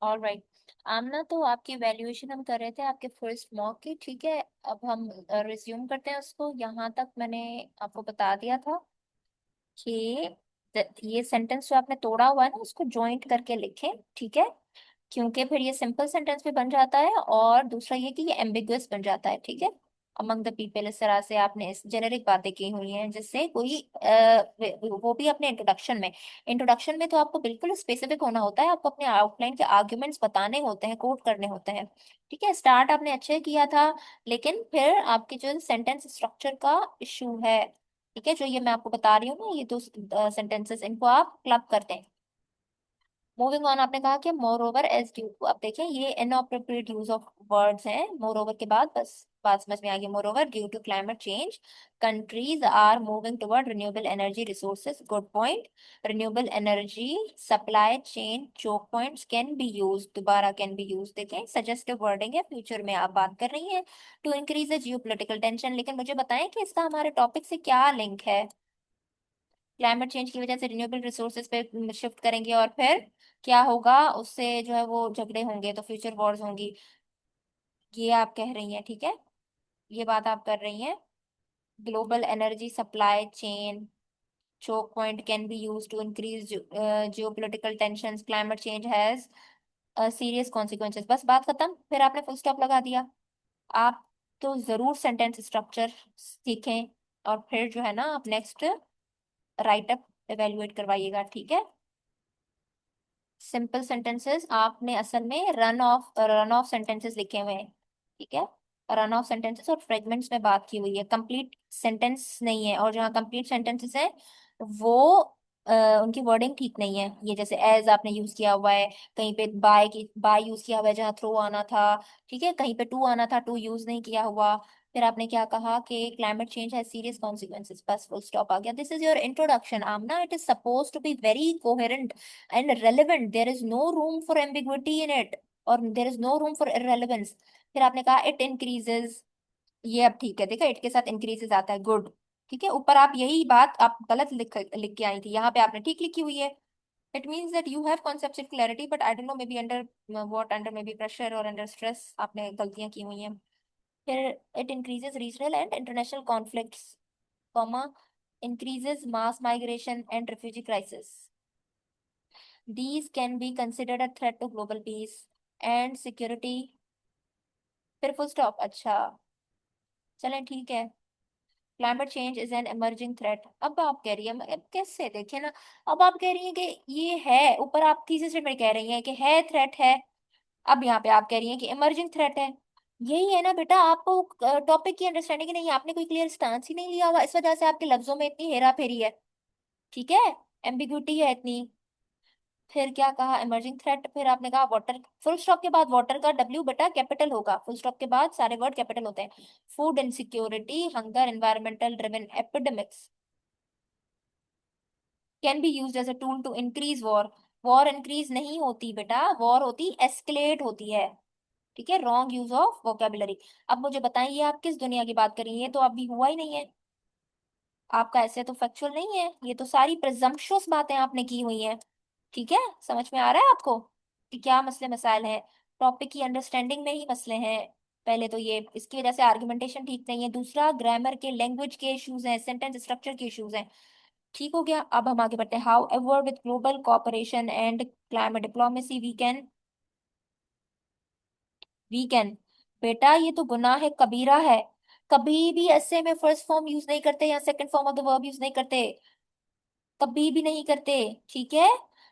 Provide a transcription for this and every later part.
Alright. आमना, तो आपकी valuation हम कर रहे थे आपके फर्स्ट मॉक की, ठीक है। अब हम रिज्यूम करते हैं उसको। यहाँ तक मैंने आपको बता दिया था कि ये सेंटेंस जो आपने तोड़ा हुआ है ना, उसको जॉइंट करके लिखें, ठीक है। क्योंकि फिर ये सिंपल सेंटेंस भी बन जाता है, और दूसरा ये कि ये एम्बिगुअस बन जाता है, ठीक है। अमंग द पीपल, इस तरह से आपने इस जेनेरिक बातें की हुई हैं जिससे कोई वो भी अपने इंट्रोडक्शन में तो आपको बिल्कुल स्पेसिफिक होना होता है। आपको अपने आउटलाइन के आर्ग्यूमेंट्स बताने होते हैं, कोट करने होते हैं, ठीक है। स्टार्ट आपने अच्छे किया था, लेकिन फिर आपके जो सेंटेंस स्ट्रक्चर का इशू है, ठीक है। जो ये मैं आपको बता रही हूँ ना, ये दो सेंटेंसेस, इनको आप क्लब करते हैं। मूविंग ऑन, आपने कहा कि moreover as due to. अब देखें, ये इनअप्रोप्रिएट यूज ऑफ वर्ड्स हैं। मोर ओवर के बाद बस बात समझ में आ गई। Moreover, due to climate change countries are moving toward renewable energy resources. Good point. Renewable energy supply chain choke points can be use, दोबारा कैन बी यूज। देखें, सजेस्टिव वर्डिंग है, फ्यूचर में आप बात कर रही हैं। To increase the geopolitical tension, लेकिन मुझे बताएं कि इसका हमारे टॉपिक से क्या लिंक है। क्लाइमेट चेंज की वजह से रिन्यूएबल रिसोर्सेज पे शिफ्ट करेंगे, और फिर क्या होगा, उससे जो है वो झगड़े होंगे, तो फ्यूचर वॉर्स होंगी, ये आप कह रही हैं, ठीक है। ये बात आप कर रही हैं। Global energy supply chain choke point can be used to increase geopolitical tensions. Climate change has serious consequences. बस बात खत्म, फिर आपने फुल स्टॉप लगा दिया। आप तो जरूर सेंटेंस स्ट्रक्चर सीखें, और फिर जो है ना, आप नेक्स्ट राइट अप एवेल्युएट करवाइएगा, ठीक है। सिंपल सेंटेंसेस आपने असल में रन ऑफ सेंटेंसेस लिखे हुए हैं, ठीक है। रन ऑफ सेंटेंसेस और फ्रेगमेंट्स में बात की हुई है, कंप्लीट सेंटेंस नहीं है। और जहाँ कंप्लीट सेंटेंसेस हैं, वो उनकी वर्डिंग ठीक नहीं है। ये जैसे एज आपने यूज किया हुआ है, कहीं पे बाय यूज किया हुआ है जहाँ थ्रो आना था, ठीक है। कहीं पे टू आना था, टू यूज नहीं किया हुआ। फिर आपने क्या कहा कि climate change has serious consequences, बस फुल स्टॉप आ गया। This is your introduction Aamna, it is suppose to be very coherent and relevant. There is no room for ambiguity in it, और there is no room for irrelevance. फिर आपने कहा it increases, ये अब ठीक है। देखा, इट के साथ इंक्रीजेस आता है, गुड, ठीक है। ऊपर आप यही बात आप गलत लिख लिख के आई थी, यहाँ पे आपने ठीक लिखी हुई है। It means that you have conceptual clarity, but I don't know, maybe under what, under maybe pressure or under stress आपने गलतियां की हुई हैं। फिर it increases regional and international conflicts, comma, increases mass migration and refugee crisis. These can be considered a threat to global peace and security. फिर full stop, अच्छा, चलें ठीक है। Climate change is an emerging threat. अब आप कह रही है, अब कैसे देखे ना, अब आप कह रही हैं कि ये है, ऊपर आप थीसिस में कह रही हैं कि है, थ्रेट है। अब यहाँ पे आप कह रही हैं कि इमर्जिंग थ्रेट है। यही है ना बेटा, आपको टॉपिक की अंडरस्टैंडिंग नहीं है, आपने कोई क्लियर स्टांस ही नहीं लिया हुआ, इस वजह से आपके लफ्जों में इतनी हेरा फेरी है, ठीक है। एम्बिग्यूटी है इतनी। फिर क्या कहा, इमर्जिंग थ्रेट। फिर आपने कहा वाटर, फुल स्टॉप के बाद वाटर का डब्ल्यू बेटा कैपिटल होगा, फुल स्टॉप के बाद सारे वर्ड कैपिटल होते हैं। Food insecurity, hunger, environmental driven epidemics can be used as a tool to increase war. War increase नहीं होती बेटा, वॉर होती एस्केलेट होती है, ठीक है। Wrong use of vocabulary. अब मुझे बताइए, आप किस दुनिया की बात कर रही हैं, ये तो अभी हुआ ही नहीं है। आपका ऐसे तो फैक्चुअल नहीं है, ये तो सारी प्रिजम्पशुअस बातें आपने की हुई हैं, ठीक है। समझ में आ रहा है आपको कि क्या मसले मसाइल हैं। टॉपिक की अंडरस्टैंडिंग में ही मसले हैं। पहले तो ये, इसकी वजह से आर्गुमेंटेशन ठीक नहीं है। दूसरा, ग्रामर के, लैंग्वेज के इश्यूज हैं, सेंटेंस स्ट्रक्चर के इश्यूज हैं। ठीक हो गया। अब हम आगे बढ़ते हैं। However with global cooperation and climate diplomacy we can बेटा, ये तो गुनाह है, कबीरा है। कभी भी ऐसे में फर्स्ट फॉर्म यूज नहीं करते, या second form of the verb use नहीं करते, कभी भी नहीं करते, ठीक है।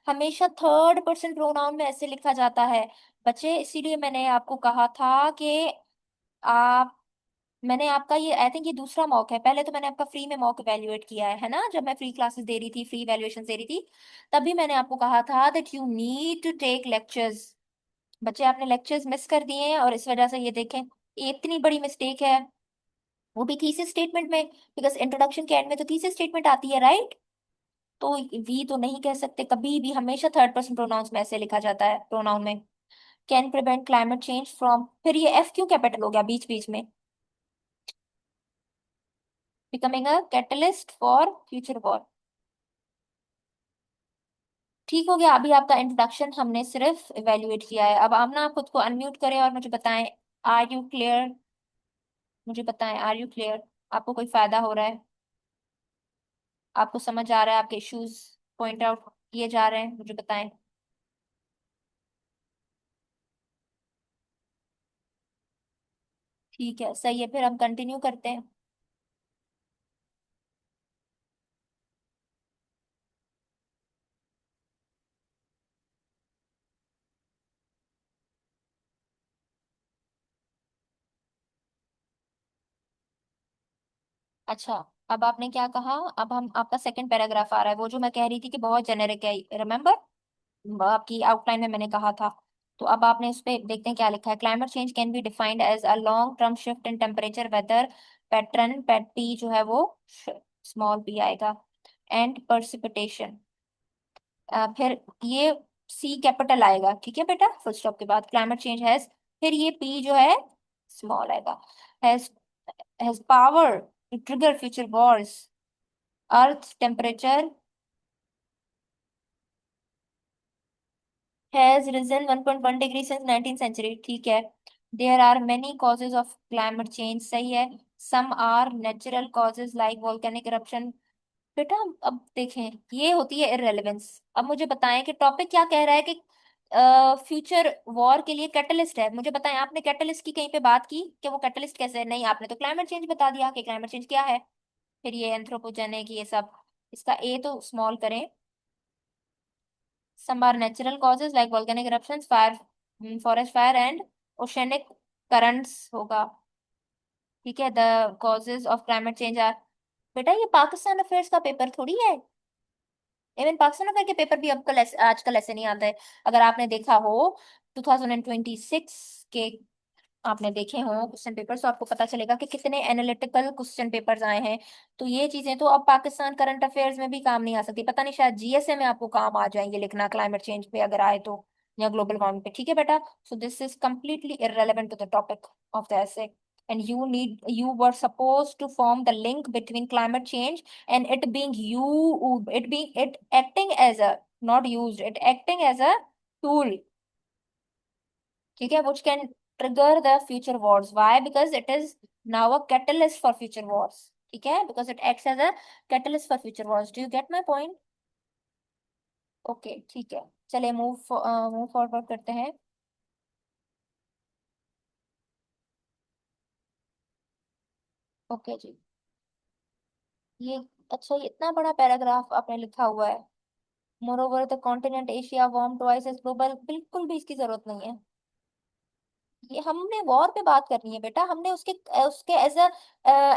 हमेशा थर्ड पर्सन प्रोनाउन में ऐसे लिखा जाता है बच्चे। इसीलिए मैंने आपको कहा था कि आप, मैंने आपका ये, आई थिंक ये दूसरा मॉक है। पहले तो मैंने आपका फ्री में मॉक इवेल्युएट किया है ना, जब मैं फ्री क्लासेस दे रही थी, फ्री इवेल्युएशन दे रही थी, तभी मैंने आपको कहा था that you need to take lectures. बच्चे, आपने लेक्चर्स मिस कर दिए हैं, और इस वजह से ये देखें, ये इतनी बड़ी मिस्टेक है, वो भी थीसिस स्टेटमेंट में। बिकॉज इंट्रोडक्शन के एंड में तो थीसिस स्टेटमेंट आती है, राइट। तो वी तो नहीं कह सकते कभी भी, हमेशा थर्ड पर्सन प्रोनाउंस में ऐसे लिखा जाता है प्रोनाउन में। Can prevent climate change from, फिर ये एफ क्यों कैपिटल हो गया बीच बीच में। Becoming a catalyst for future war, ठीक हो गया। अभी आपका इंट्रोडक्शन हमने सिर्फ इवेल्युएट किया है। अब आप ना खुद को अनम्यूट करें और मुझे बताएं, आर यू क्लियर? मुझे बताएं, आर यू क्लियर? आपको कोई फायदा हो रहा है? आपको समझ आ रहा है? आपके इश्यूज पॉइंट आउट किए जा रहे हैं? मुझे बताएं। ठीक है, सही है, फिर हम कंटिन्यू करते हैं। अच्छा, अब आपने क्या कहा? अब हम, आपका सेकंड पैराग्राफ आ रहा है, वो जो मैं कह रही थी कि बहुत जेनेरिक है, रिमेम्बर? आपकी आउटलाइन में मैंने कहा था। तो अब आपने इस पे देखते हैं क्या लिखा है। Climate change can be defined as a long term shift in temperature weather pattern, pat P जो है वो स्मॉल पी आएगा, एंड परसिपिटेशन। फिर ये सी कैपिटल आएगा, ठीक है बेटा, फुल स्टॉप के बाद क्लाइमेट चेंज हैज, फिर ये पी जो है स्मॉल आएगा, has has power to trigger future wars, earth temperature has risen 1.1 degree since 19th century, ठीक है। There are many causes of climate change, सही है। Some are natural causes like volcanic eruption। बेटा अब देखें, ये होती है irrelevance। अब मुझे बताएं कि टॉपिक क्या कह रहा है कि फ्यूचर वॉर के लिए कैटलिस्ट है। मुझे बताएं, आपने कैटलिस्ट की कहीं पे बात की कि वो कैटलिस्ट कैसे है? नहीं, आपने तो क्लाइमेट चेंज बता दिया कि क्लाइमेट चेंज क्या है। फिर ये एंथ्रोपोजेनिक ये सब, इसका ए तो स्मॉल करें। Some are natural causes like volcanic eruptions, fire, forest fire and oceanic currents होगा, ठीक है। The causes of climate change are, बेटा ये पाकिस्तान अफेयर्स का पेपर थोड़ी है। इवन पाकिस्तान अफेयर के पेपर भी अब कल आजकल ऐसे नहीं आते हैं। अगर आपने देखा हो 2026 के, आपने देखे हो क्वेश्चन पेपर्स, तो आपको पता चलेगा कि कितने एनालिटिकल क्वेश्चन पेपर्स आए हैं। तो ये चीजें तो अब पाकिस्तान करंट अफेयर्स में भी काम नहीं आ सकती। पता नहीं, शायद जीएसए में आपको काम आ जाएंगे लिखना क्लाइमेट चेंज पे अगर आए तो, या ग्लोबल वार्मिंग पे, ठीक है बेटा। So this is completely irrelevant to the topic of the essay, and you were supposed to form the link between climate change and it acting as a, not used, it acting as a tool, ठीक है, which can trigger the future wars. Why? Because it is now a catalyst for future wars, ठीक है, because it acts as a catalyst for future wars. Do you get my point? Okay, ठीक है, चलिए move forward करते हैं। Okay जी, ये, अच्छा, ये इतना बड़ा पैराग्राफ आपने लिखा हुआ है। Moreover the continent Asia warm twice as global, बिल्कुल भी इसकी जरूरत नहीं है। ये हमने वॉर पे बात करनी है बेटा, हमने उसके उसके as a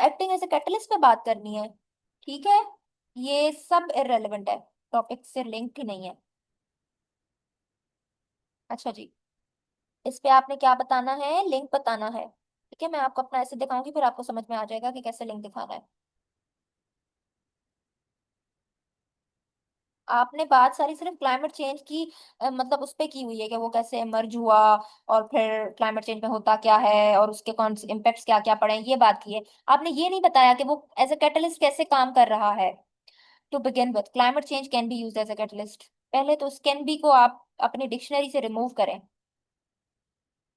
acting as a catalyst पे बात करनी है, ठीक है। ये सब इररेलेवेंट है, टॉपिक से लिंक ही नहीं है। अच्छा जी, इस पे आपने क्या बताना है? लिंक बताना है, ठीक है। मैं आपको अपना ऐसे दिखाऊंगी, फिर आपको समझ में आ जाएगा कि कैसे लिंक दिखाना है। आपने बात सारी सिर्फ क्लाइमेट चेंज की मतलब उस पे की हुई है कि वो कैसे इमर्ज हुआ, और फिर क्लाइमेट चेंज में होता क्या है और उसके कौन से इम्पैक्ट्स क्या क्या पड़े हैं, ये बात की है। आपने ये नहीं बताया कि वो एज अ कैटलिस्ट कैसे काम कर रहा है। To begin with, climate change can be used as a catalyst. पहले तो उस कैन बी को आप अपनी डिक्शनरी से रिमूव करें।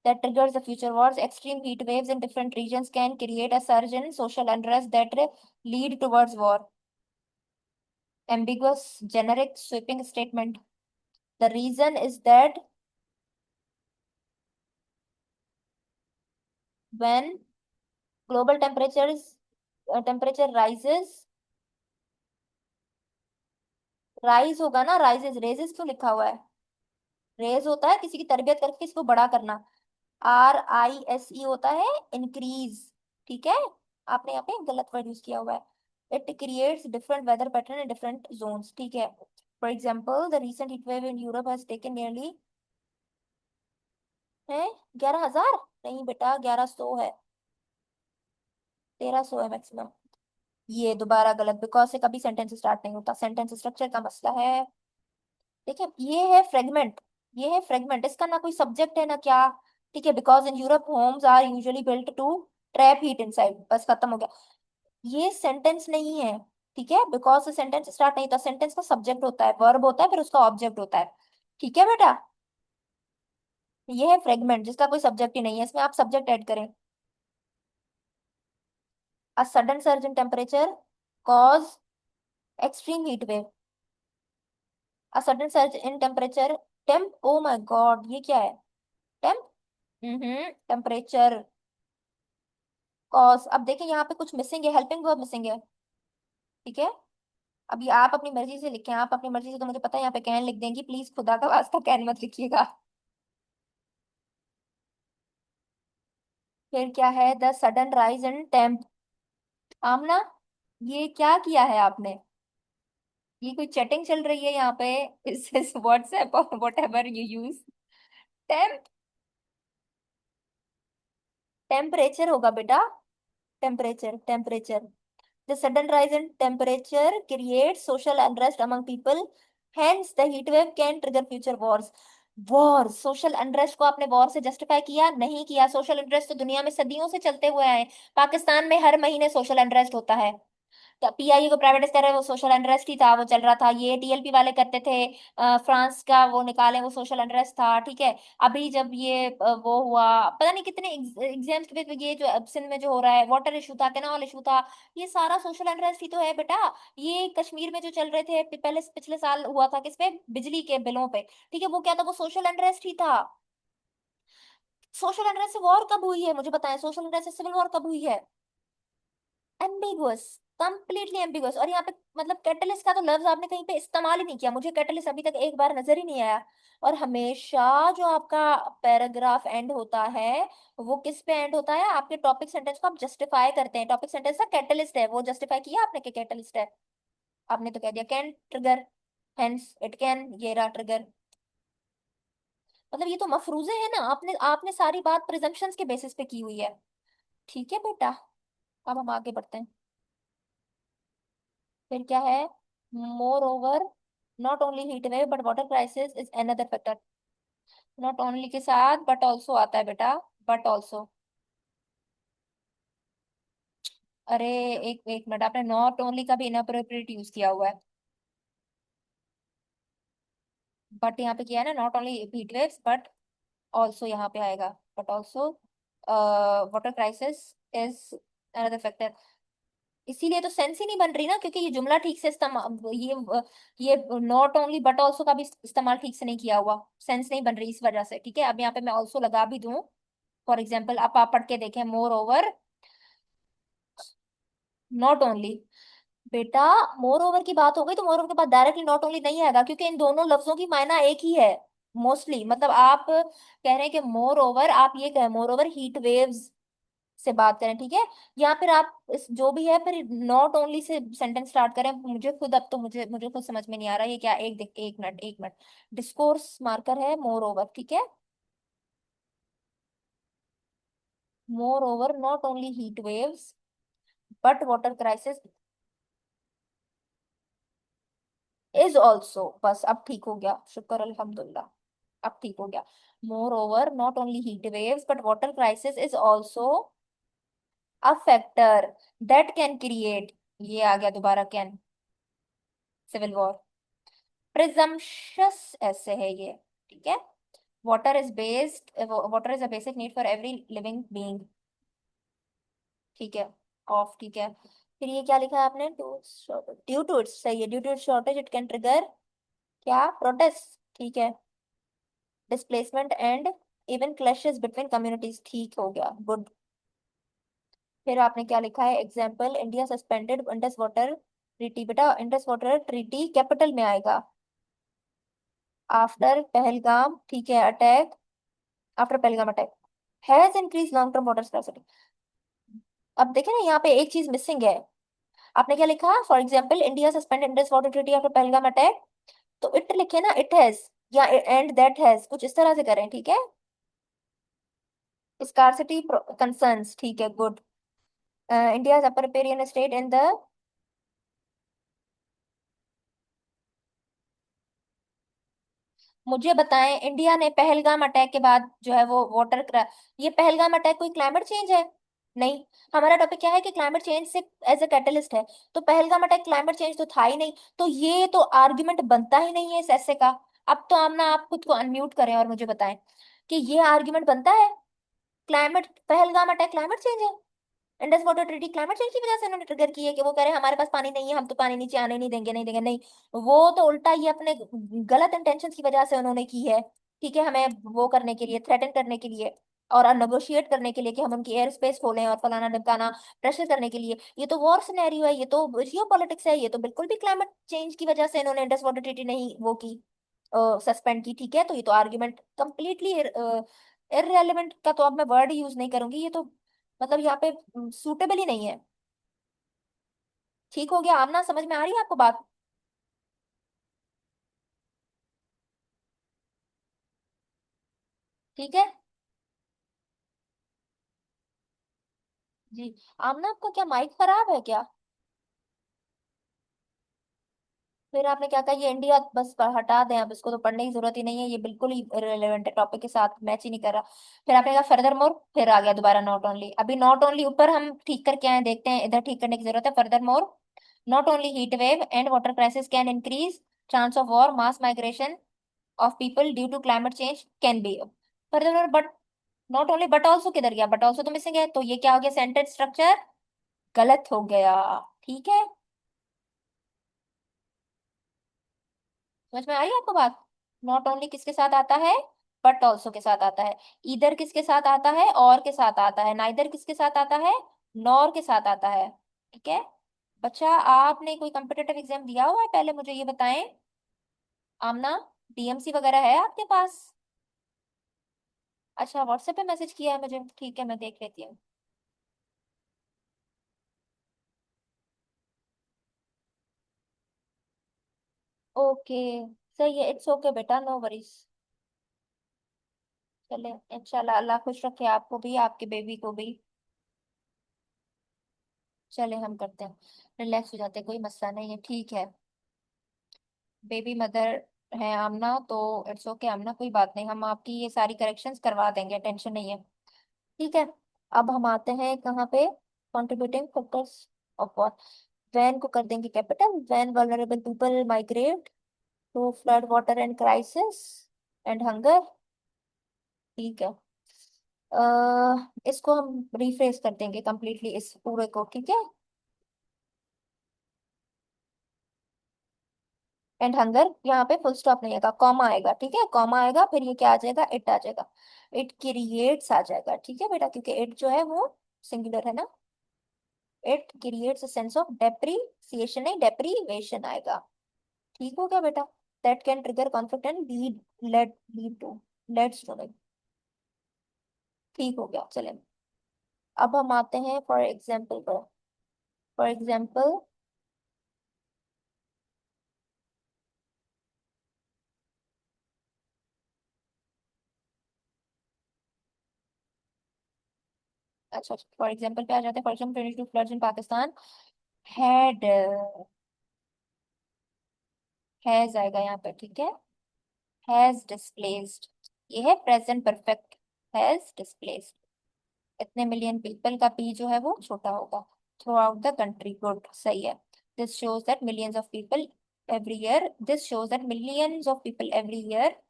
That triggers the future wars. Extreme heat waves in different regions can create a surge in social unrest that lead towards war. Ambiguous, generic, sweeping statement. The reason is that when global temperature rises, rise होगा ना, rises, raises क्यों लिखा हुआ है? Raise होता है किसी की तरबियत करके इसको बड़ा करना। RISE होता है इंक्रीज, ठीक है। आपने यहाँ पे गलत वर्ड यूज किया हुआ है। It creates different weather pattern in different zones, ठीक है। For example the recent heat wave in Europe has taken nearly है 11,000, नहीं बेटा 1100 है, 1300 है मैक्सिमम। ये दोबारा गलत, बिकॉज से कभी सेंटेंस स्टार्ट नहीं होता, सेंटेंस स्ट्रक्चर का मसला है। देखिए ये है फ्रेगमेंट, ये है फ्रेगमेंट, इसका ना कोई सब्जेक्ट है ना क्या, ठीक है। Because in Europe homes are usually built to trap heat inside, बस खत्म हो गया। ये सेंटेंस नहीं है, ठीक है, बिकॉज से सेंटेंस स्टार्ट नहीं होता, सेंटेंस का सब्जेक्ट होता है, वर्ब होता है, फिर उसका ऑब्जेक्ट होता है। ठीक है बेटा। ये है फ्रेगमेंट जिसका कोई सब्जेक्ट ही नहीं है, इसमें आप सब्जेक्ट ऐड करें। A sudden surge in temperature cause extreme heat wave. A sudden surge in temperature, temp, oh my God ये क्या है? Temp, temperature cause. अब देखिए यहाँ पे कुछ मिसिंग है, हेल्पिंग वर्ब मिसिंग है। ठीक है, अभी आप अपनी मर्जी से लिखें, आप अपनी मर्जी से, तो मुझे पता है यहाँ पे कैन लिख देंगी, प्लीज खुदा का वास्ता कैन मत लिखिएगा। फिर क्या है, the sudden rise in temp. Amna, ये क्या किया है आपने? ये कोई चैटिंग चल रही है यहाँ पे? इस व्हाट्सएप और what ever you use. Temp, temperature होगा बेटा, temperature, temperature. The sudden rise in temperature create social unrest among people, hence the heat wave can trigger future Wars. War, social unrest को आपने वॉर से justify किया? नहीं किया। Social unrest तो दुनिया में सदियों से चलते हुए आए हैं। पाकिस्तान में हर महीने सोशल अनरेस्ट होता है। पीआईए को प्राइवेटाइज कर रहे हैं, वो सोशल अनरेस्ट ही था, वो चल रहा था। ये टीएलपी वाले करते थे, फ्रांस का वो निकाले, वो सोशल अनरेस्ट था। ठीक है, अभी जब ये वो हुआ, पता नहीं कितने एग्जाम्स के बेस पे, ये जो अब सिंध में जो हो रहा है, वाटर इशू था, कैनाल इशू था, ये सारा सोशल अनरेस्ट ही तो है बेटा। ये कश्मीर में जो चल रहे थे पहले, पिछले साल हुआ था, किस पे? बिजली के बिलों पे। ठीक है, वो क्या था? वो सोशल अनरेस्ट ही था। सोशल अनरेस्ट से वॉर कब हुई है मुझे बताएं? सोशल अनरेस्ट से सिविल वॉर कब हुई है? Ambiguous, completely ambiguous. और यहाँ पे मतलब कैटलिस्ट का तो लफ्ज आपने कहीं पे इस्तेमाल ही नहीं किया, मुझे कैटलिस्ट अभी तक एक बार नजर ही नहीं आया। और हमेशा जो आपका पैराग्राफ एंड होता है, वो किस पे एंड होता है? आपके टॉपिक सेंटेंस को आप जस्टिफाई करते हैं, टॉपिक सेंटेंस का कैटलिस्ट है, वो जस्टिफाई किया आपने कि कैटलिस्ट है? आपने तो कह दिया can trigger, hence it can, ये रहा ट्रिगर। मतलब ये तो मफरूजे है ना, आपने आपने सारी बात प्रिजम्पशंस के बेसिस पे की हुई है। ठीक है बेटा, अब हम आगे बढ़ते हैं। फिर क्या है, more over not only heat wave but water crisis is another factor. Not only के साथ बट ऑल्सो आता है बेटा, बट ऑल्सो। अरे एक एक मिनट, आपने नॉट ओनली का भी इनअप्रोप्रिएट यूज किया हुआ है। बट यहाँ पे किया है ना, not only heat waves but also यहाँ पे आएगा, but also water crisis is another factor. इसीलिए तो सेंस ही नहीं बन रही ना, क्योंकि ये जुमला ठीक से इस्तेमाल, ये नॉट ओनली बट ऑल्सो का भी इस्तेमाल ठीक से नहीं किया हुआ, सेंस नहीं बन रही इस वजह से। ठीक है, अब यहाँ पे मैं ऑल्सो लगा भी दूं, फॉर एग्जाम्पल आप पढ़ के देखें, मोर ओवर नॉट ओनली। बेटा, मोर ओवर की बात हो गई तो मोर ओवर के बाद डायरेक्टली नॉट ओनली नहीं आएगा, क्योंकि इन दोनों लफ्जों की मायना एक ही है मोस्टली। मतलब आप कह रहे हैं कि मोर ओवर, आप ये कहें मोर ओवर हीट वेव्स से बात करें। ठीक है, या फिर आप इस जो भी है, फिर not only say sentence start करें। मुझे खुद, अब तो मुझे खुद समझ में नहीं आ रहा ये क्या, एक देख, एक मिनट, एक मिनट। डिस्कोर्स मार्कर है मोर ओवर, ठीक है। More over not only heat waves but water crisis is also, बस अब ठीक हो गया, शुक्र अल्हम्दुलिल्लाह, अब ठीक हो गया। More over not only heat waves but water crisis is also a factor that can create, ये आ गया दोबारा कैन, सिविल वॉर। प्रिजम्पशस ऐसे है ये। ठीक है, water is a basic need for every living being. ठीक है, ऑफ, ठीक है। फिर ये क्या लिखा है आपने, ड्यू टू इट्स, सही है, due to its shortage it can trigger, क्या, प्रोटेस्ट। ठीक है, displacement and even clashes between communities, ठीक हो गया, गुड। फिर आपने क्या लिखा है, example India suspended Indus water treaty. बेटा इंडस वाटर ट्रीटी कैपिटल में आएगा, आफ्टर पहलगाम, ठीक है, attack, after Pahalgam attack has increase long term water scarcity. अब देखें ना, यहाँ पे एक चीज मिसिंग है। आपने क्या लिखा, for example India suspend Indus water treaty after Pahalgam attack, तो इट लिखे ना, इट हैज या एंड दैट हैज, कुछ इस तरह से करें। ठीक है, स्कार्सिटी कंसर्न्स, ठीक है, good. India upper पेरियन state in the, मुझे बताएं, इंडिया ने पहलगाम अटैक के बाद जो है वो वाटर, ये पहलगाम अटैक कोई क्लाइमेट चेंज है? नहीं, हमारा टॉपिक क्या है कि क्लाइमेट चेंज से एज अ कैटलिस्ट है। तो पहलगाम अटैक क्लाइमेट चेंज तो था ही नहीं, तो ये तो आर्ग्यूमेंट बनता ही नहीं है इस ऐसे का। अब तो आमना आप खुद को अनम्यूट करें और मुझे बताएं कि ये आर्ग्यूमेंट बनता है। Climate, Pahalgam attack climate change है। Indus water treaty climate change की वजह से उन्होंने ट्रिगर की है कि वो कह रहे हैं हमारे पास पानी नहीं है, हम तो पानी नीचे आने नहीं देंगे, नहीं देंगे, नहीं। वो तो उल्टा ये अपने गलत इंटेंशन की वजह से उन्होंने की है। ठीक है, हमें वो करने के लिए, थ्रेटन करने के लिए और नेगोशिएट करने के लिए कि हम उनकी एयर स्पेस खोलें और फलाना ढमकाना, प्रेशर करने के लिए। ये तो वॉर सिनेरियो है, ये तो जियो पॉलिटिक्स है, ये तो बिल्कुल भी क्लाइमेट चेंज की वजह से इन्होंने इंडस वाटर ट्रीटी नहीं वो की, सस्पेंड की। ठीक है, तो ये तो आर्ग्यूमेंट कंप्लीटली इररेलेवेंट का तो अब मैं वर्ड यूज नहीं करूंगी, ये तो मतलब यहाँ पे सूटेबल ही नहीं है। ठीक हो गया आमना, समझ में आ रही है आपको बात? ठीक है जी। आमना, आपका क्या माइक खराब है क्या? फिर आपने क्या कहा, ये इंडिया बस हटा दें, अब इसको तो पढ़ने की जरूरत ही नहीं है, ये बिल्कुल ही इररिलेवेंट है, टॉपिक के साथ मैच ही नहीं कर रहा। फिर आपने कहा फर्दर मोर, फिर आ गया दोबारा नॉट ओनली। अभी नॉट ओनली ऊपर हम ठीक करके आए, देखते हैं इधर ठीक करने की जरूरत है। Furthermore, not only heat wave and water crisis can increase chance of war, mass migration of people due to climate change can be. Further, but not only, but also किधर गया? बट ऑल्सो तो missing है, तो ये क्या हो गया? Sentence structure गलत हो गया। ठीक है, समझ में आ रही है आपको बात? नॉट ओनली किसके साथ आता है? बट ऑल्सो के साथ आता है। इधर किसके साथ आता है? और के साथ आता है। नाइदर किसके साथ आता है? नॉर के साथ आता है। ठीक है बच्चा, आपने कोई कम्पिटेटिव एग्जाम दिया हुआ है पहले, मुझे ये बताएं। आमना, डीएमसी वगैरह है आपके पास? अच्छा, व्हाट्सएप पे मैसेज किया है मुझे, ठीक है मैं देख लेती हूँ। ओके, सही है, इट्स ओके बेटा, नो वरीज। चले, इंशाल्लाह अल्लाह खुश रखे आपको भी, आपके बेबी को भी। चले हम करते हैं, रिलैक्स हो जाते हैं, कोई मसला नहीं है, ठीक है। बेबी मदर है आमना, तो इट्स ओके आमना, कोई बात नहीं, हम आपकी ये सारी करेक्शंस करवा देंगे, टेंशन नहीं है। ठीक है, अब हम आते हैं कहाँ पे? Contributing factors of war. When को कर देंगे capital, when vulnerable people migrate to flood water and crisis and hunger. ठीक है, इसको हम रिफ्रेश कर देंगे कंप्लीटली इस पूरे को, ठीक है। एंड हंगर, यहाँ पे फुल स्टॉप नहीं आएगा, कॉमा आएगा, ठीक है, कॉमा आएगा, फिर ये क्या आ जाएगा? इट आ जाएगा। इट क्रिएट्स आ जाएगा, ठीक है बेटा, क्योंकि इट जो है वो सिंगुलर है ना। It creates a sense of depreciation, नहीं डेप्रीवेशन आएगा। ठीक हो गया बेटा? That can trigger conflict and lead to let's to. ठीक हो गया, चले। अब हम आते हैं फॉर एग्जाम्पल पर। फॉर एग्जाम्पल, अच्छा फॉर एग्जाम्पल पे आ जाते हैं। For example 22 floods in Pakistan had, has आएगा यहाँ पे, ठीक है। हैज डिस्प्लेस्ड, ये है प्रेजेंट परफेक्ट, हैज डिस्प्लेस्ड इतने मिलियन पीपल का पी जो है वो छोटा होगा। Throughout the country, good, सही है। This shows that millions of people every year, this shows that millions of people every year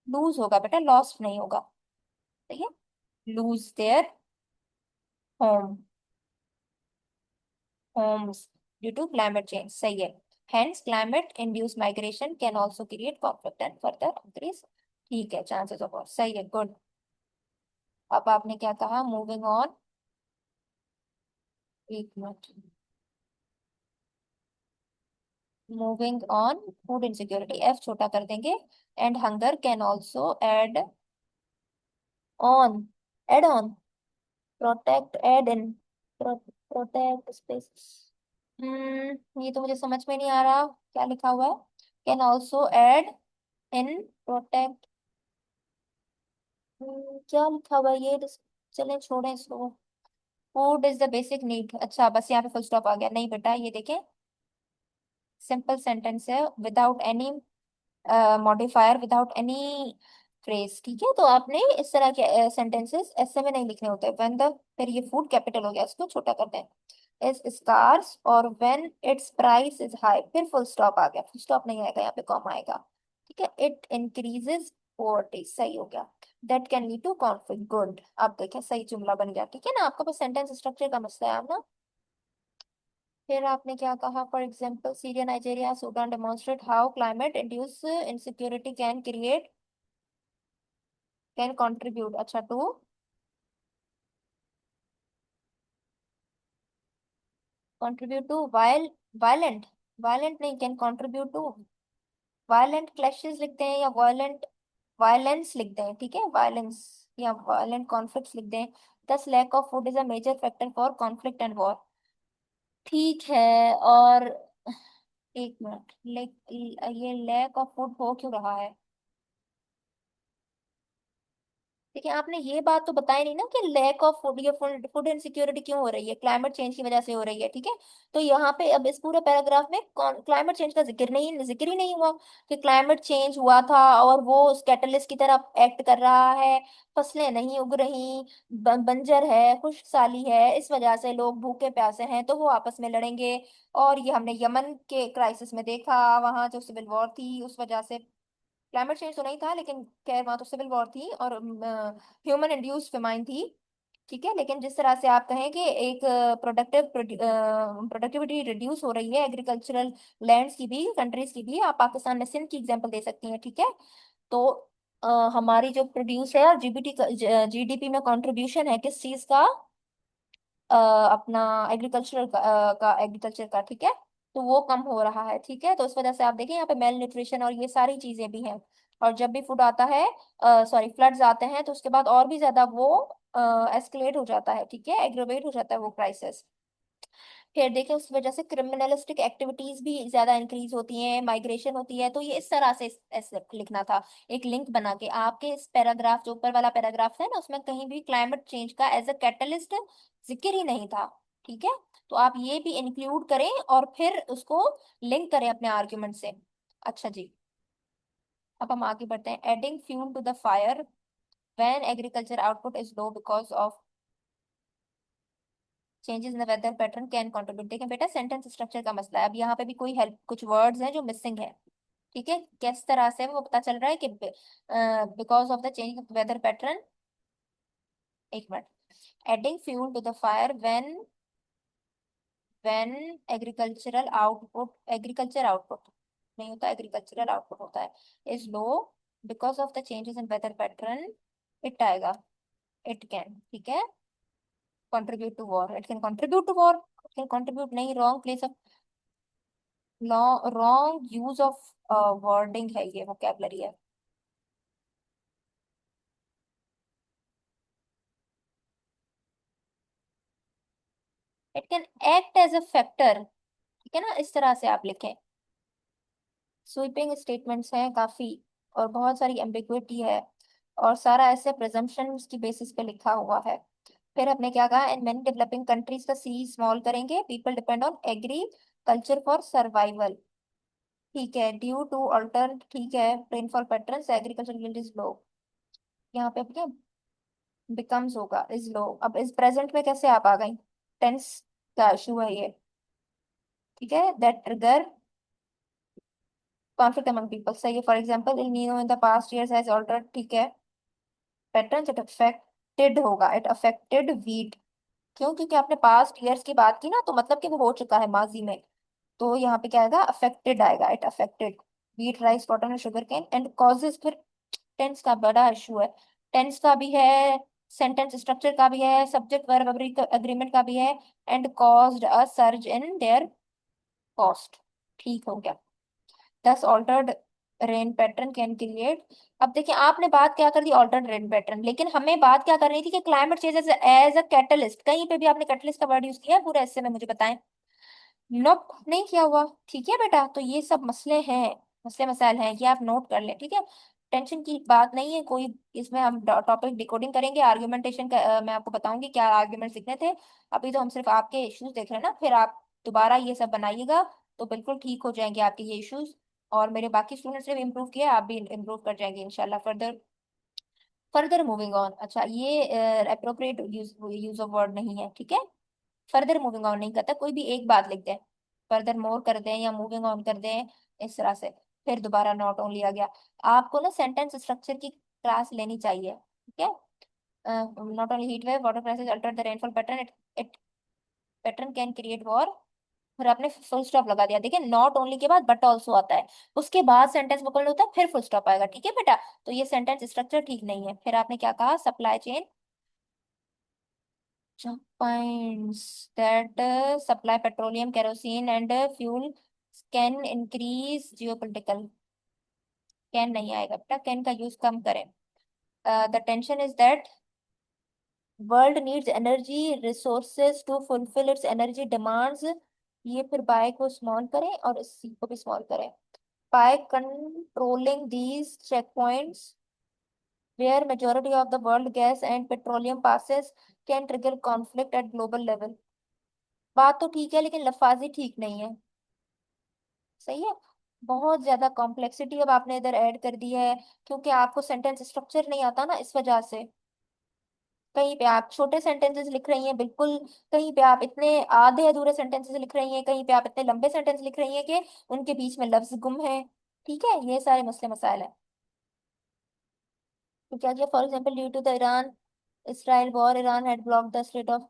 lose होगा बेटा, लॉस्ट नहीं होगा। ठीक है, lose their home, homes due to climate change, सही है। Hence, climate induced migration can also create conflict and further increase, ठीक है, chances of war, सही है, गुड। अब आपने क्या कहा? मूविंग ऑन, एक minute, moving on, food insecurity F छोटा कर देंगे। And hunger can also add on, add on, protect, add in, protect space. ये तो मुझे समझ में नहीं आ रहा, क्या लिखा हुआ है? Can also add in, protect, क्या लिखा हुआ है ये? चले छोड़ें इसको। Food is the basic need, अच्छा बस यहाँ पे फुल स्टॉप आ गया, नहीं बेटा ये देखें, सिंपल सेंटेंस है, without any modifier, without any phrase, ठीक है। तो आपने इस तरह के सेंटेंसेस ऐसे में नहीं लिखने होते। व्हेन द, फिर ये फूड कैपिटल हो गया, इसको छोटा करते हैं, इज स्कार्स, और when it's price is high, फिर फुल स्टॉप आ गया, फुल स्टॉप नहीं आएगा यहाँ पे, कॉमा आएगा, ठीक है। इट इंक्रीजेस पॉवर्टी, सही हो गया। That can lead to conflict, good. आप देखें सही जुमला बन गया, ठीक है ना। आपको बस सेंटेंस स्ट्रक्चर का मसला है ना। फिर आपने क्या कहा, for example Syria, Nigeria, Sudan demonstrate how climate induced insecurity can create, can contribute, अच्छा, to, contribute to violent, violent नहीं, can contribute to violent clashes लिखते हैं, या वायलेंट वायलेंस लिखते हैं, ठीक है, वायलेंस या वायलेंट कॉन्फ्लिक्ट्स लिखते हैं। Thus lack of food is a major factor for conflict and war, ठीक है। और एक मिनट, ये लैक ऑफ फूड हो क्यों रहा है? देखिए आपने ये बात तो बताई नहीं ना कि लैक ऑफ फूड, या फूड फूड इनसिक्योरिटी क्यों हो रही है, क्लाइमेट चेंज की वजह से हो रही है, ठीक है। तो यहाँ पे अब इस पूरे पैराग्राफ में क्लाइमेट चेंज का जिक्र ही नहीं हुआ कि क्लाइमेट चेंज हुआ था और वो उस कैटलिस्ट की तरह एक्ट कर रहा है, फसलें नहीं उग रही, बंजर है, खुश्क साली है, इस वजह से लोग भूखे प्यासे हैं, तो वो आपस में लड़ेंगे। और ये हमने यमन के क्राइसिस में देखा, वहां जो सिविल वॉर थी उस वजह से, क्लाइमेट चेंज तो नहीं था लेकिन खैर वहां तो सिविल वॉर थी और ह्यूमन इंड्यूस्ड फेमाइन थी, ठीक है। लेकिन जिस तरह से आप कहें कि एक प्रोडक्टिविटी रिड्यूस हो रही है एग्रीकल्चरल लैंड्स की भी, कंट्रीज की भी, आप पाकिस्तान में सिंध की एग्जांपल दे सकती हैं, ठीक है। तो हमारी जो प्रोड्यूस है और जीडीपी में कंट्रीब्यूशन है किस चीज का, अपना एग्रीकल्चर का एग्रीकल्चर का, ठीक है। तो वो कम हो रहा है, ठीक है। तो इस वजह से आप देखें यहाँ पे मेल न्यूट्रिशन और ये सारी चीजें भी हैं। और जब भी फूड आता है, सॉरी फ्लड्स आते हैं, तो उसके बाद और भी ज्यादा वो एस्केलेट हो जाता है, ठीक है, एग्रोवेट हो जाता है वो क्राइसिस। फिर देखें उस वजह से क्रिमिनलिस्टिक एक्टिविटीज भी ज्यादा इंक्रीज होती हैं, माइग्रेशन होती है। तो ये इस तरह से ऐसे लिखना था, एक लिंक बना के। आपके इस पैराग्राफ, जो ऊपर वाला पैराग्राफ है ना, उसमें कहीं भी क्लाइमेट चेंज का एज अ कैटलिस्ट जिक्र ही नहीं था, ठीक है। तो आप ये भी इंक्लूड करें और फिर उसको लिंक करें अपने आर्ग्यूमेंट से। अच्छा जी, अब हम आगे बढ़ते हैं। Adding fuel to the fire when agriculture output is low because of changes in the weather pattern can contribute. देखें बेटा, सेंटेंस स्ट्रक्चर का मसला है। अब यहाँ पे भी कोई हेल्प, कुछ वर्ड्स हैं जो मिसिंग है, ठीक है। किस तरह से वो पता चल रहा है कि because of the change of weather pattern, एक minute, adding fuel to the fire when agriculture output नहीं होता, एग्रीकल्चरल आउटपुट होता है, is low because of the changes in weather pattern, it आएगा, इट कैन, ठीक है, contribute to war, it can contribute to war, it can contribute नहीं, wrong place of, wrong use of wording है, ये vocabulary है। It can act as a factor, ठीक है ना, इस तरह से आप लिखें। स्वीपिंग स्टेटमेंट्स हैं काफी, और बहुत सारी एम्बिग्विटी है, और सारा ऐसे प्रेजम्पशंस की बेसिस पे लिखा हुआ है। फिर हमने क्या कहा, इन मेनी डेवलपिंग कंट्रीज का सी स्मॉल करेंगे, people depend on agriculture for survival, ठीक है। ड्यू टू अल्टर, ठीक है, rainfall pattern agriculture is low, यहाँ पे क्या बिकम्स होगा, इज लो। अब इस प्रेजेंट में कैसे आप आ गई, टेंस का इशू है ये, ठीक है। That trigger conflict among people, सही है। For example El Nino in the past years has altered, ठीक है, पैटर्न, इट अफेक्टेड होगा, इट अफेक्टेड वीट, क्यों, क्योंकि आपने पास्ट ईयर्स की बात की ना, तो मतलब कि वो हो चुका है माजी में। तो यहाँ पे क्या आएगा, अफेक्टेड आएगा, it affected wheat, rice, cotton और शुगर केन, एंड कॉजेज। फिर टेंस का बड़ा इशू है, टेंस का भी है, सेंटेंस स्ट्रक्चर का भी है, सब्जेक्ट वर्ब अग्रीमेंट का भी है, and caused a surge in their cost, ठीक हो गया। दस altered rain pattern can create. अब देखिए आपने बात क्या कर दी, ऑल्टर्ड रेन पैटर्न, लेकिन हमें बात क्या करनी थी कि climate change as a catalyst. कहीं पे भी आपने कैटलिस्ट का वर्ड यूज किया है पूरे ऐसे में, मुझे बताएं। नोप, नहीं किया हुआ, ठीक है बेटा। तो ये सब मसले हैं, मसले मसाइल हैं, ये आप नोट कर लें, ठीक है। टेंशन की बात नहीं है कोई, इसमें हम टॉपिक डिकोडिंग करेंगे, आर्ग्यूमेंटेशन का मैं आपको बताऊंगी क्या आर्ग्यूमेंट लिखने थे। अभी तो हम सिर्फ आपके इश्यूज देख रहे हैं ना, फिर आप दोबारा ये सब बनाइएगा तो बिल्कुल ठीक हो जाएंगे आपके ये इश्यूज। और मेरे बाकी स्टूडेंट्स ने भी इम्प्रूव किया, आप भी इम्प्रूव कर जाएंगे इंशाल्लाह फर्दर। फर्दर मूविंग ऑन, अच्छा ये अप्रोप्रिएट यूज ऑफ वर्ड नहीं है, ठीक है। फर्दर मूविंग ऑन नहीं करता, कोई भी एक बात लिख दें, फर्दर मोर कर दें या मूविंग ऑन कर दें, इस तरह से। फिर दोबारा नॉट ओनली आ गया। आपको ना सेंटेंस स्ट्रक्चर की क्लास लेनी चाहिए, ठीक है। Not only heat wave water crisis alter the rainfall pattern, it pattern can create war. फिर आपने फुल स्टॉप लगा दिया, देखिए नॉट ओनली के बाद बट ऑल्सो आता है, उसके बाद सेंटेंस बकल होता है, फिर फुल स्टॉप आएगा, ठीक है बेटा। तो ये सेंटेंस स्ट्रक्चर ठीक नहीं है। फिर आपने क्या कहा, supply chain points that supply petroleum, kerosene and fuel can increase geopolitical। Can नहीं आएगा बेटा, कैन का यूज कम करें। The tension is that world needs energy resources to fulfil its energy demands. ये फिर बाय को स्मॉल करें और इस सी को भी स्मॉल करें। By controlling these check points where majority of the world gas and petroleum passes can trigger conflict at global level। बात तो ठीक है लेकिन लफाजी ठीक नहीं है, सही है। बहुत ज्यादा कॉम्प्लेक्सिटी अब आपने इधर ऐड कर दी है, क्योंकि आपको सेंटेंस स्ट्रक्चर नहीं आता ना, इस वजह से। कहीं पे आप छोटे सेंटेंसेस लिख रही हैं बिल्कुल, कहीं पे आप इतने आधे अधूरे सेंटेंसेस लिख रही हैं, कहीं पे आप इतने लंबे सेंटेंस लिख रही हैं कि उनके बीच में लफ्ज गुम है। ठीक है, ये सारे मसले मसाइल हैं। तो क्या किया, for example due to the Iran Israel war Iran had blocked the strait of.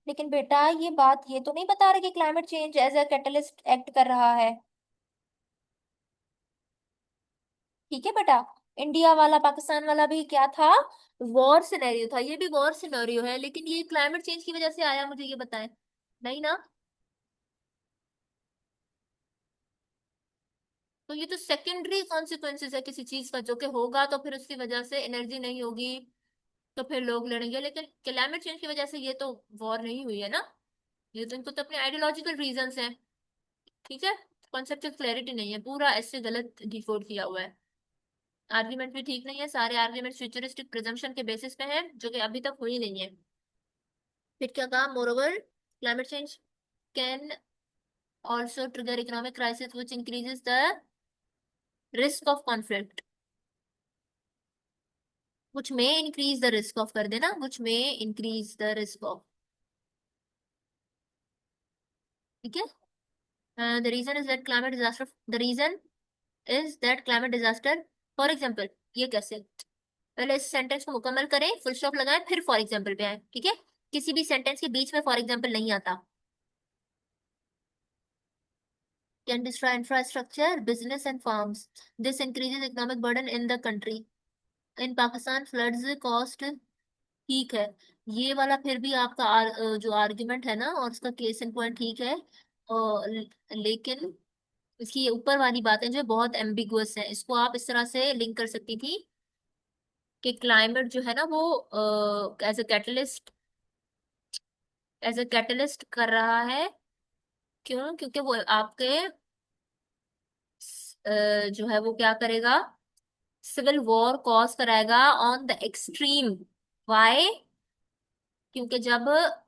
लेकिन बेटा ये बात ये तो नहीं बता रहे कि climate change as a catalyst act कर रहा है, ठीक है बेटा। इंडिया वाला पाकिस्तान वाला भी क्या था, वॉर सिनेरियो था, ये भी वॉर सिनेरियो है, लेकिन ये क्लाइमेट चेंज की वजह से आया, मुझे ये बताएं। नहीं ना। तो ये तो सेकेंडरी कॉन्सिक्वेंसेस है किसी चीज का, जो कि होगा तो फिर उसकी वजह से एनर्जी नहीं होगी, तो फिर लोग लड़ेंगे। लेकिन क्लाइमेट चेंज की वजह से ये तो वॉर नहीं हुई है ना, ये तो इनको तो अपने आइडियोलॉजिकल रीजंस हैं, ठीक है। कॉन्सेप्चुअल क्लैरिटी नहीं है, पूरा ऐसे गलत डिकोड किया हुआ है। आर्ग्यूमेंट भी ठीक नहीं है, सारे आर्ग्यूमेंट फ्यूचरिस्टिक प्रिजम्पशन के बेसिस पे है, जो कि अभी तक हुई नहीं है। फिर क्या कहा, moreover climate change can also trigger economic crisis which increases the risk of conflict, which may increase the risk of कर देना, which may increase the risk of, ठीक है। the reason is that climate disaster, the reason is that climate disaster, for example, ये कैसे, पहले इस sentence को मुकम्मल करें, फुल स्टॉप लगाएं, फिर फॉर एग्जाम्पल पे आए, ठीक है। किसी भी सेंटेंस के बीच में फॉर एग्जाम्पल नहीं आता। Can destroy infrastructure, business and farms. This increases economic burden in the country. In Pakistan, floods cost, ठीक है। ये वाला फिर भी आपका जो आर्ग्यूमेंट है ना, और उसका केस इन पॉइंट ठीक है। और लेकिन इसकी ये ऊपर वाली बातें जो बहुत एम्बिगुअस है, इसको आप इस तरह से लिंक कर सकती थी कि क्लाइमेट जो है ना वो एज ए कैटलिस्ट कर रहा है। क्यों, क्योंकि वो आपके जो है वो क्या करेगा, सिविल वॉर कॉज कराएगा ऑन द एक्सट्रीम। वाई, क्योंकि जब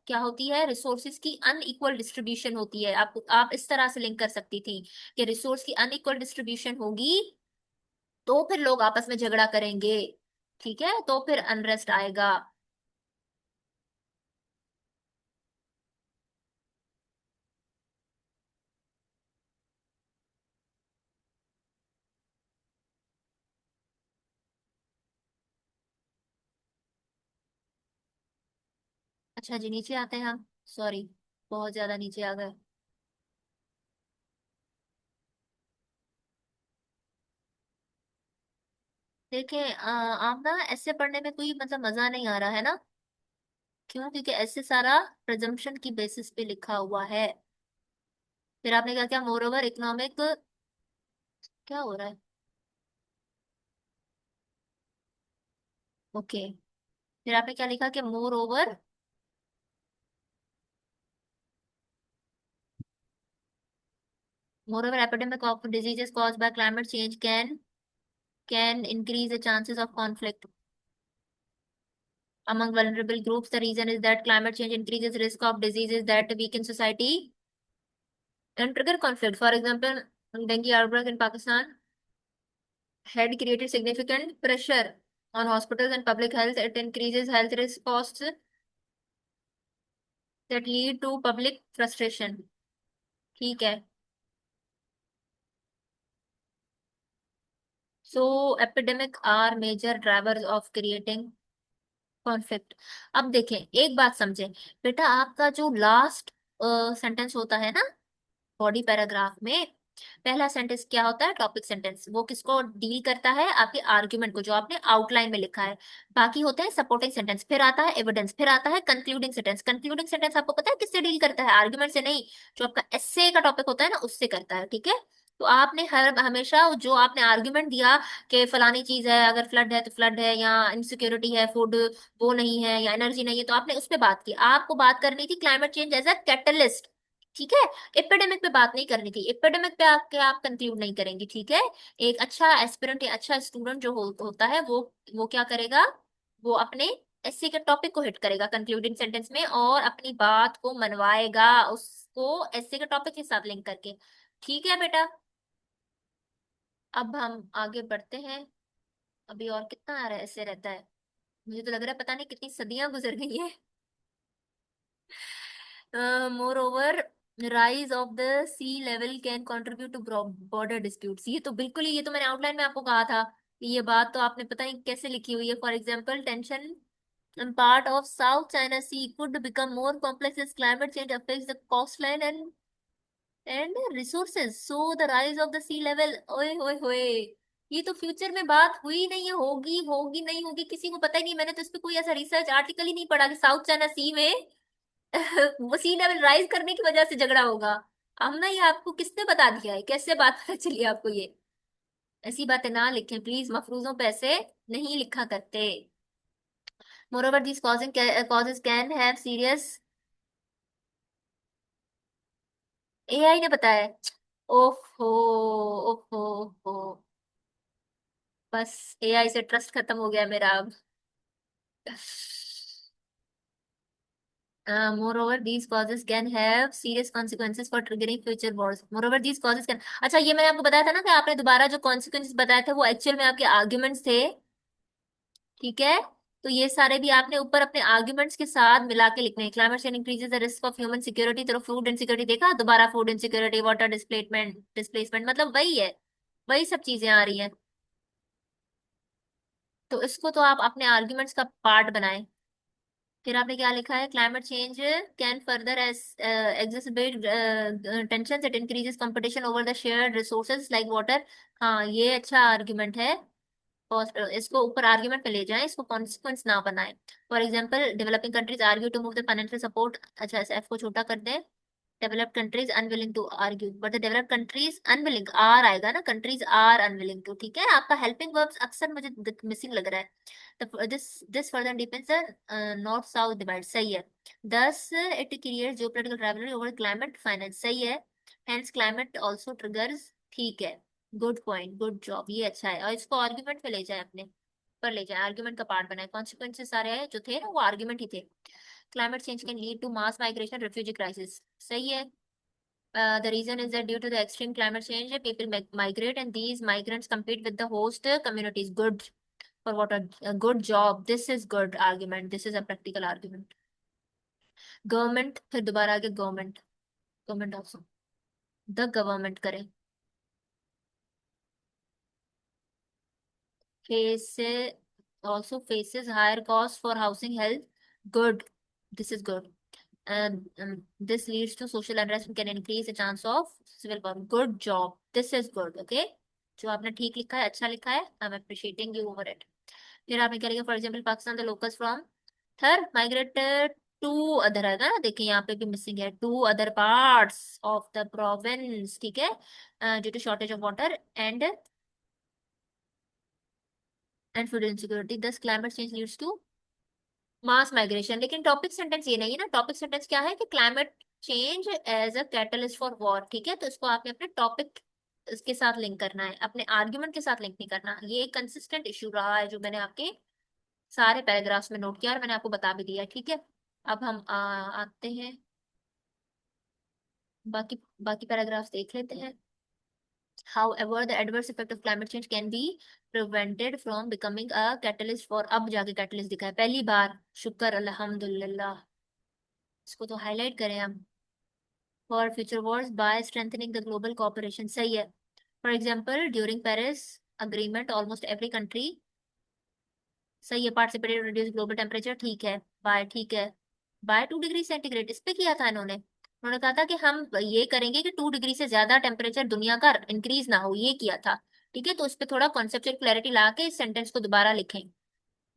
क्या होती है, रिसोर्सेज की अनइक्वल डिस्ट्रीब्यूशन होती है, आप इस तरह से लिंक कर सकती थी कि रिसोर्स की अनइक्वल डिस्ट्रीब्यूशन होगी तो फिर लोग आपस में झगड़ा करेंगे, ठीक है, तो फिर अनरेस्ट आएगा। अच्छा जी, नीचे आते हैं हम, सॉरी बहुत ज्यादा नीचे आ गए। देखिए आप ना ऐसे पढ़ने में कोई मतलब मजा नहीं आ रहा है ना। क्यों, क्योंकि ऐसे सारा प्रजम्पशन की बेसिस पे लिखा हुआ है। फिर आपने क्या क्या, मोर ओवर इकोनॉमिक, क्या हो रहा है, ओके। फिर आपने क्या लिखा कि more over epidemic of diseases caused by climate change can increase the chances of conflict among vulnerable groups. The reason is that climate change increases risk of diseases that weaken society and trigger conflict. For example, dengue outbreak in Pakistan had created significant pressure on hospitals and public health. It increases health risk costs that lead to public frustration. ठीक है. So epidemic are major drivers of creating conflict. अब देखें, एक बात समझे बेटा, आपका जो लास्ट सेंटेंस होता है ना बॉडी पैराग्राफ में, पहला सेंटेंस क्या होता है? Topic sentence. वो किसको डील करता है? आपके आर्ग्यूमेंट को, जो आपने आउटलाइन में लिखा है. बाकी होते हैं सपोर्टिंग सेंटेंस, फिर आता है एविडेंस, फिर आता है कंक्लूडिंग सेंटेंस. कंक्लूडिंग सेंटेंस आपको पता है किससे डील करता है? आर्ग्यूमेंट से नहीं, जो आपका एस्से का टॉपिक होता है ना उससे करता है. ठीक है. तो आपने हर हमेशा जो आपने आर्ग्यूमेंट दिया कि फलानी चीज है, अगर फ्लड है तो फ्लड है, या इनसिक्योरिटी है, फूड वो नहीं है, या एनर्जी नहीं है, तो आपने उस पर बात की. आपको बात करनी थी climate change as a catalyst. ठीक है. एपिडेमिक पे बात नहीं करनी थी. एपिडेमिक पे आके आप कंक्लूड नहीं करेंगे. ठीक है. एक अच्छा एस्पिरेंट या अच्छा स्टूडेंट जो होता है वो क्या करेगा? वो अपने एससी के टॉपिक को हिट करेगा कंक्लूडिंग सेंटेंस में, और अपनी बात को मनवाएगा उसको एससी के टॉपिक के साथ लिंक करके. ठीक है बेटा. अब हम आगे बढ़ते हैं. अभी और कितना आ रहा है ऐसे रहता है? मुझे तो लग रहा है पता नहीं कितनी सदियां गुजर गई है. Moreover, rise of the sea level can contribute to border disputes. ये तो बिल्कुल ही, ये तो मैंने आउटलाइन में आपको कहा था कि ये बात तो आपने पता नहीं कैसे लिखी हुई है. For example, tension in part of South China Sea could become more complex as climate change affects the coastline and resources. So the rise of the sea level. ओए होए होए, ये तो फ्यूचर में बात हुई नहीं है. होगी होगी नहीं होगी किसी को पता ही नहीं. मैंने तो इस पे कोई ऐसा रिसर्च आर्टिकल ही नहीं पढ़ा कि साउथ चाइना सी में वो सी लेवल राइज करने की वजह से झगड़ा होगा. हमने ये आपको किसने बता दिया है? कैसे बात पता चली आपको ये? ऐसी बातें ना लिखें प्लीज, मफरूजों पे ऐसे नहीं लिखा करते. Moreover this causing causes can have serious. AI ने बताया है? ओफो, ओफो, ओफो. बस एआई से ट्रस्ट खत्म हो गया मेरा अब. Moreover, these causes can have serious consequences for triggering future wars. Moreover, these causes can. अच्छा, ये मैंने आपको बताया था ना कि आपने दोबारा जो consequences बताए थे वो एक्चुअल में आपके आर्ग्यूमेंट्स थे. ठीक है. तो ये सारे भी आपने ऊपर अपने आर्ग्यूमेंट्स के साथ मिला के लिखने हैं. Climate change increases the risk of human security. तो फूड इनसिक्योरिटी देखा दोबारा, food insecurity, water displacement displacement मतलब वही है. वही सब चीजें आ रही हैं. तो इसको तो आप अपने आर्ग्यूमेंट्स का पार्ट बनाएं. फिर आपने क्या लिखा है? Climate change can further exacerbate tensions. It increases competition over the shared resources like water. हाँ, ये अच्छा आर्ग्यूमेंट है. और इसको ऊपर आर्ग्यूमेंट पे ले जाएं, इसको कॉन्सिक्वेंस ना बनाएं. For example, developing countries argue to move the financial support. अच्छा, इस एफ को छोटा कर दें. Developed countries unwilling to argue, but the developed countries unwilling, are आएगा ना, कंट्रीज आर अनविलिंग टू. ठीक है. आपका हेल्पिंग वर्ब्स अक्सर मुझे मिसिंग लग रहा है. This further depends north south divide. सही है. Thus it create geopolitical rivalry over climate finance. सही है. Hence climate also triggers. ठीक है. गुड पॉइंट, गुड जॉब, ये अच्छा है. और इसको आर्ग्यूमेंट पे ले जाए, अपने पर ले जाए, आर्ग्यूमेंट का पार्ट बनाए. कॉन्सिक्वेंसेस सारे आए जो थे ना वो आर्ग्यूमेंट ही थे. Climate change can lead to mass migration, refugee crisis. सही है. The reason is that due to the extreme climate change, people migrate, and these migrants compete with the host communities. Good. For what a good job. This is good argument. This is a practical argument. Government, फिर दोबारा आगे government. Government also, the government करें. Face also faces higher costs for housing health. Good. This is good. And this leads to social unrest and can increase the chance of civil war. Good job. This is good. Okay. जो आपने ठीक लिखा है, अच्छा लिखा है. I'm appreciating you over it. फिर आपने क्या लिखा? For example, Pakistan the locals from Thar migrated to other, है ना? देखिए यहाँ पे भी मिसिंग है, to other parts of the province. ठीक है. Due to shortage of water and food insecurity. Thus climate change leads to mass migration. लेकिन टॉपिक सेंटेंस ये नहीं है ना. टॉपिक सेंटेंस क्या है कि climate change as a catalyst for war. ठीक है. तो इसको आपने अपने टॉपिक इसके साथ लिंक करना है, अपने आर्ग्यूमेंट के साथ लिंक नहीं करना. ये एक कंसिस्टेंट इशू रहा है जो मैंने आपके सारे पैराग्राफ्स में नोट किया और मैंने आपको बता भी दिया. ठीक है. अब हम आते हैं, बाकी बाकी पैराग्राफ्स देख लेते हैं. However, the adverse effect of climate change can be prevented from becoming a catalyst for, अब जाके catalyst दिखा है पहली बार, शुक्र अल्हम्दुलिल्लाह, इसको तो हाईलाइट करें हम, for future wars by strengthening the global cooperation, सही है। For example, during Paris agreement, almost every country, सही है, participated to reduce global temperature, ठीक है, बाय, ठीक है, बाय 2 डिग्री सेंटीग्रेड, इस पे किया था इन्होंने। उन्होंने कहा था कि हम ये करेंगे कि 2 डिग्री से ज्यादा टेम्परेचर दुनिया का इंक्रीज ना हो, ये किया था। ठीक है, तो इस पे थोड़ा कॉन्सेप्चुअल क्लैरिटी ला के इस सेंटेंस को दोबारा लिखें।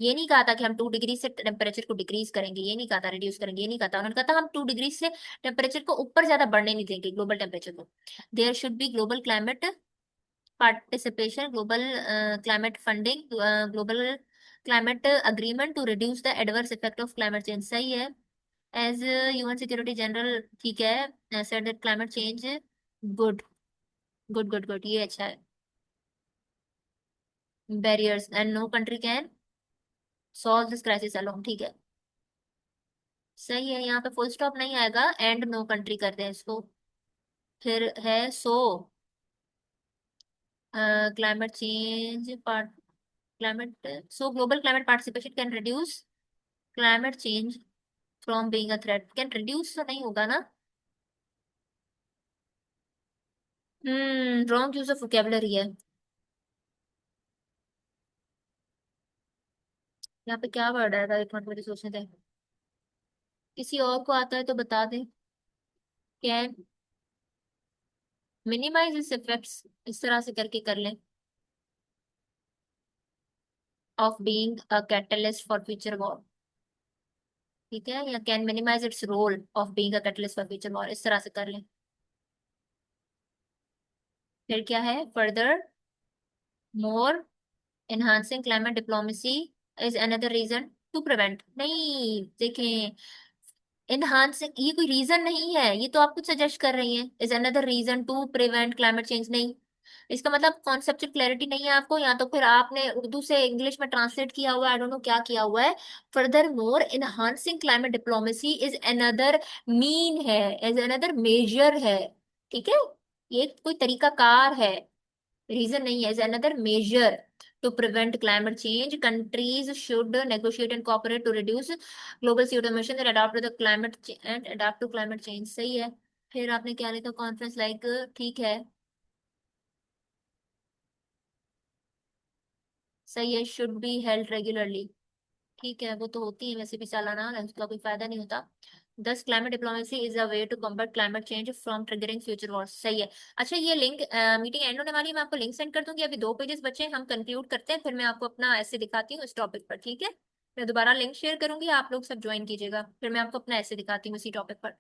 ये नहीं कहा था कि हम 2 डिग्री से टेम्परेचर को डिक्रीज करेंगे, ये नहीं कहा था, रिड्यूस करेंगे, ये नहीं कहा था। उन्होंने कहा था हम 2 डिग्री से टेम्परेचर को ऊपर ज्यादा बढ़ने नहीं देंगे, ग्लोबल टेम्परेचर को। There should be global climate participation, global climate funding, global climate agreement to reduce the adverse effect of climate change, सही है। एज यूएन सिक्योरिटी जनरल, ठीक है, said that climate change, good, good good good, ये अच्छा है। Barriers and no country can solve this crisis alone, ठीक है, सही है। यहाँ पे फुल स्टॉप नहीं आएगा, एंड नो कंट्री करते हैं इसको। फिर है सो climate change part, climate, so global climate participation can reduce climate change from being a threat, can reduce तो नहीं होगा ना। रॉन्ग यूज ऑफ वोकेबलरी है। यहाँ पे क्या वर्ड आएगा, एक मिनट मुझे सोचने दे, किसी और को आता है तो बता दे। कैन मिनिमाइज इस इफेक्ट्स, इस तरह से करके कर लें, of being a catalyst for future war, ठीक है, या can minimise its role of being a catalyst for future war, इस तरह से कर लें। फिर क्या है, furthermore enhancing climate diplomacy is another reason to prevent, नहीं देखें, enhancing ये कोई रीजन नहीं है, ये तो आप कुछ सजेस्ट कर रही हैं, is another reason to prevent climate change, नहीं, इसका मतलब कॉन्सेप्चुअल क्लैरिटी नहीं है आपको, या तो फिर आपने उर्दू से इंग्लिश में ट्रांसलेट किया हुआ है, आई डोंट नो क्या किया हुआ है। Further more enhancing climate diplomacy is another mean है, इज अनदर मेजर है, ठीक है, ये कोई तरीका कार है, रीजन नहीं है, is another major to prevent climate change, countries should negotiate and cooperate to reduce global CO2 emission and adapt to the climate and adapt to climate change, सही है। फिर आपने क्या लिखा, कॉन्फ्रेंस लाइक, ठीक है, सही है, शुड बी हेल्ड रेगुलरली, ठीक है, वो तो होती है वैसे भी सालाना, उसका कोई फायदा नहीं होता। Thus climate diplomacy is a way to combat climate change from triggering future wars, सही है। अच्छा, ये लिंक, मीटिंग एंड होने वाली है, मैं आपको लिंक सेंड कर दूंगी, अभी 2 पेजेस बचे हैं, हम कंक्लूड करते हैं, फिर मैं आपको अपना ऐसे दिखाती हूँ इस टॉपिक पर, ठीक है। मैं दोबारा लिंक शेयर करूंगी, आप लोग सब ज्वाइन कीजिएगा, फिर मैं आपको अपना ऐसे दिखाती हूँ इसी टॉपिक पर।